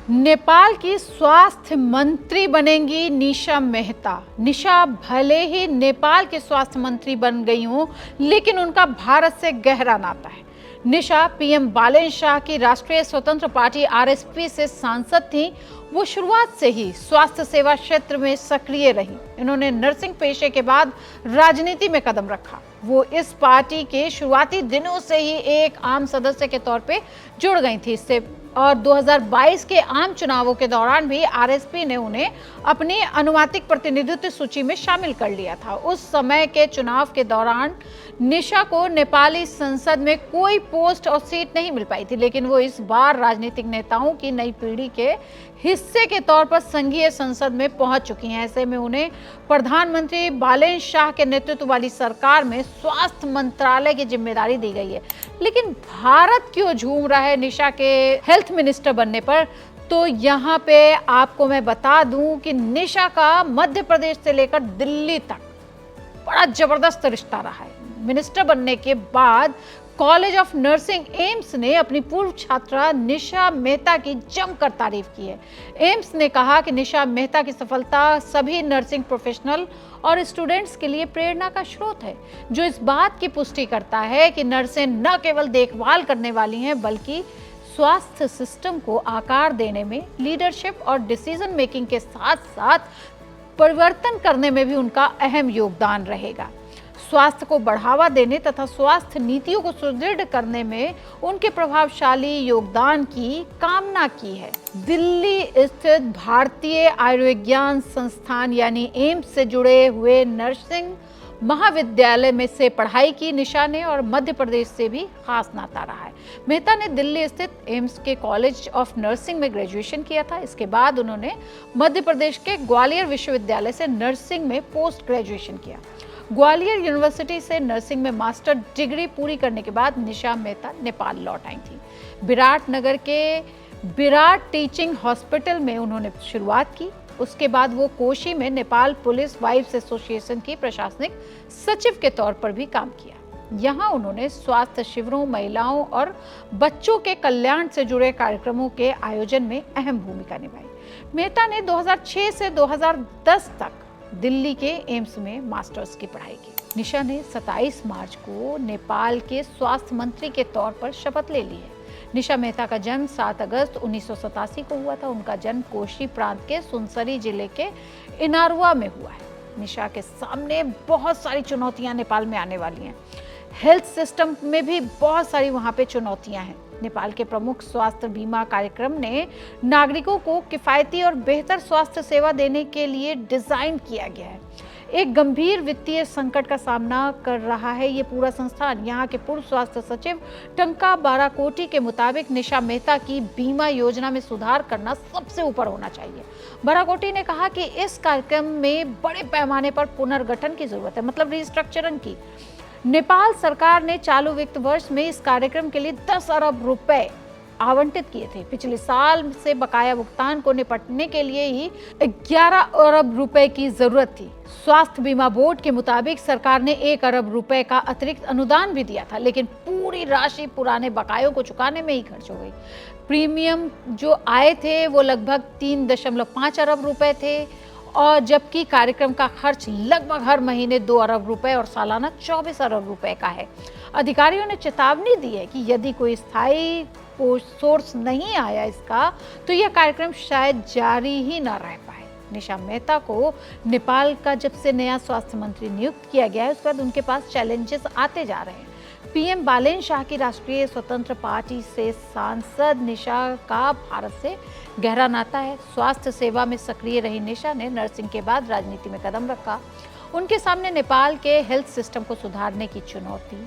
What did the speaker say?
नेपाल की स्वास्थ्य मंत्री बनेंगी निशा मेहता। निशा भले ही नेपाल के स्वास्थ्य मंत्री बन गई हों, लेकिन उनका भारत से गहरा नाता है। निशा पीएम बालेन शाह की राष्ट्रीय स्वतंत्र पार्टी आरएसपी से सांसद थी। वो शुरुआत से ही स्वास्थ्य सेवा क्षेत्र में सक्रिय रही। इन्होंने नर्सिंग पेशे के बाद राजनीति में कदम रखा। वो इस पार्टी के शुरुआती दिनों से ही एक आम सदस्य के तौर पे जुड़ गई थी इससे, और 2022 के आम चुनावों के दौरान भी आरएसपी ने उन्हें अपनी अनुमानित प्रतिनिधित्व सूची में शामिल कर लिया था। उस समय के चुनाव के दौरान निशा को नेपाली संसद में कोई पोस्ट और सीट नहीं मिल पाई थी, लेकिन वो इस बार राजनीतिक नेताओं की नई पीढ़ी के हिस्से के तौर पर संघीय संसद में पहुंच चुकी हैं। ऐसे में उन्हें प्रधानमंत्री बालेन शाह के नेतृत्व वाली सरकार में स्वास्थ्य मंत्रालय की जिम्मेदारी दी गई है। लेकिन भारत क्यों झूम रहा है निशा के हेल्थ मिनिस्टर बनने पर? तो यहाँ पे आपको मैं बता दूं कि निशा का मध्य प्रदेश से लेकर दिल्ली तक बड़ा जबरदस्त रिश्ता रहा है। मिनिस्टर बनने के बाद कॉलेज ऑफ नर्सिंग एम्स ने अपनी पूर्व छात्रा निशा मेहता की जमकर तारीफ की है। एम्स ने कहा कि निशा मेहता की सफलता सभी नर्सिंग प्रोफेशनल और स्टूडेंट्स के लिए प्रेरणा का स्रोत है, जो इस बात की पुष्टि करता है कि नर्सें न केवल देखभाल करने वाली हैं, बल्कि स्वास्थ्य सिस्टम को आकार देने में, लीडरशिप और डिसीजन मेकिंग के साथ साथ परिवर्तन करने में भी उनका अहम योगदान रहेगा। स्वास्थ्य को बढ़ावा देने तथा स्वास्थ्य नीतियों को सुदृढ़ करने में उनके प्रभावशाली योगदान की कामना की है। दिल्ली स्थित भारतीय आयुर्विज्ञान संस्थान यानी एम्स से जुड़े हुए नर्सिंग महाविद्यालय में से पढ़ाई की निशा ने, और मध्य प्रदेश से भी खास नाता रहा है। मेहता ने दिल्ली स्थित एम्स के कॉलेज ऑफ नर्सिंग में ग्रेजुएशन किया था। इसके बाद उन्होंने मध्य प्रदेश के ग्वालियर विश्वविद्यालय से नर्सिंग में पोस्ट ग्रेजुएशन किया। ग्वालियर यूनिवर्सिटी से नर्सिंग में मास्टर डिग्री पूरी करने के बाद निशा मेहता नेपाल लौट आई थी। विराटनगर के विराट टीचिंग हॉस्पिटल में उन्होंने शुरुआत की। उसके बाद वो कोशी में नेपाल पुलिस वाइफ्स एसोसिएशन की प्रशासनिक सचिव के तौर पर भी काम किया। यहाँ उन्होंने स्वास्थ्य शिविरों, महिलाओं और बच्चों के कल्याण से जुड़े कार्यक्रमों के आयोजन में अहम भूमिका निभाई। मेहता ने 2006 से 2010 तक दिल्ली के एम्स में मास्टर्स की पढ़ाई की। निशा ने 27 मार्च को नेपाल के स्वास्थ्य मंत्री के तौर पर शपथ ले ली है। निशा मेहता का जन्म 7 अगस्त 1987 को हुआ था। उनका जन्म कोशी प्रांत के सुनसरी जिले के इनारुआ में हुआ है। निशा के सामने बहुत सारी चुनौतियां नेपाल में आने वाली हैं। हेल्थ सिस्टम में भी बहुत सारी वहां पे चुनौतियां हैं। नेपाल के प्रमुख स्वास्थ्य बीमा कार्यक्रम ने नागरिकों को किफायती और बेहतर स्वास्थ्य सेवा देने के लिए डिजाइन किया गया है। एक गंभीर वित्तीय संकट का सामना कर रहा है ये पूरा संस्थान। यहाँ के पूर्व स्वास्थ्य सचिव टंका बाराकोटी के मुताबिक निशा मेहता की बीमा योजना में सुधार करना सबसे ऊपर होना चाहिए। बाराकोटी ने कहा कि इस कार्यक्रम में बड़े पैमाने पर पुनर्गठन की जरूरत है, मतलब रिस्ट्रक्चरिंग की। नेपाल सरकार ने चालू वित्त वर्ष में इस कार्यक्रम के लिए 10 अरब रुपए आवंटित किए थे। पिछले साल से बकाया भुगतान को निपटने के लिए ही 11 अरब रुपए की जरूरत थी। स्वास्थ्य बीमा बोर्ड के मुताबिक सरकार ने 1 अरब रुपए का अतिरिक्त अनुदान भी दिया था, लेकिन पूरी राशि पुराने बकायों को चुकाने में ही खर्च हो गई। प्रीमियम जो आए थे वो लगभग 3.5 अरब रुपए थे, और जबकि कार्यक्रम का खर्च लगभग हर महीने 2 अरब रुपए और सालाना 24 अरब रुपए का है। अधिकारियों ने चेतावनी दी है कि यदि कोई स्थायी सोर्स नहीं आया इसका, तो यह कार्यक्रम शायद जारी ही ना रह पाए। निशा मेहता को नेपाल का जब से नया स्वास्थ्य मंत्री नियुक्त किया गया है, उसके बाद उनके पास चैलेंजेस आते जा रहे हैं। पीएम बालेन शाह की राष्ट्रीय स्वतंत्र पार्टी से सांसद निशा का भारत से गहरा नाता है। स्वास्थ्य सेवा में सक्रिय रही निशा ने नर्सिंग के बाद राजनीति में कदम रखा। उनके सामने नेपाल के हेल्थ सिस्टम को सुधारने की चुनौती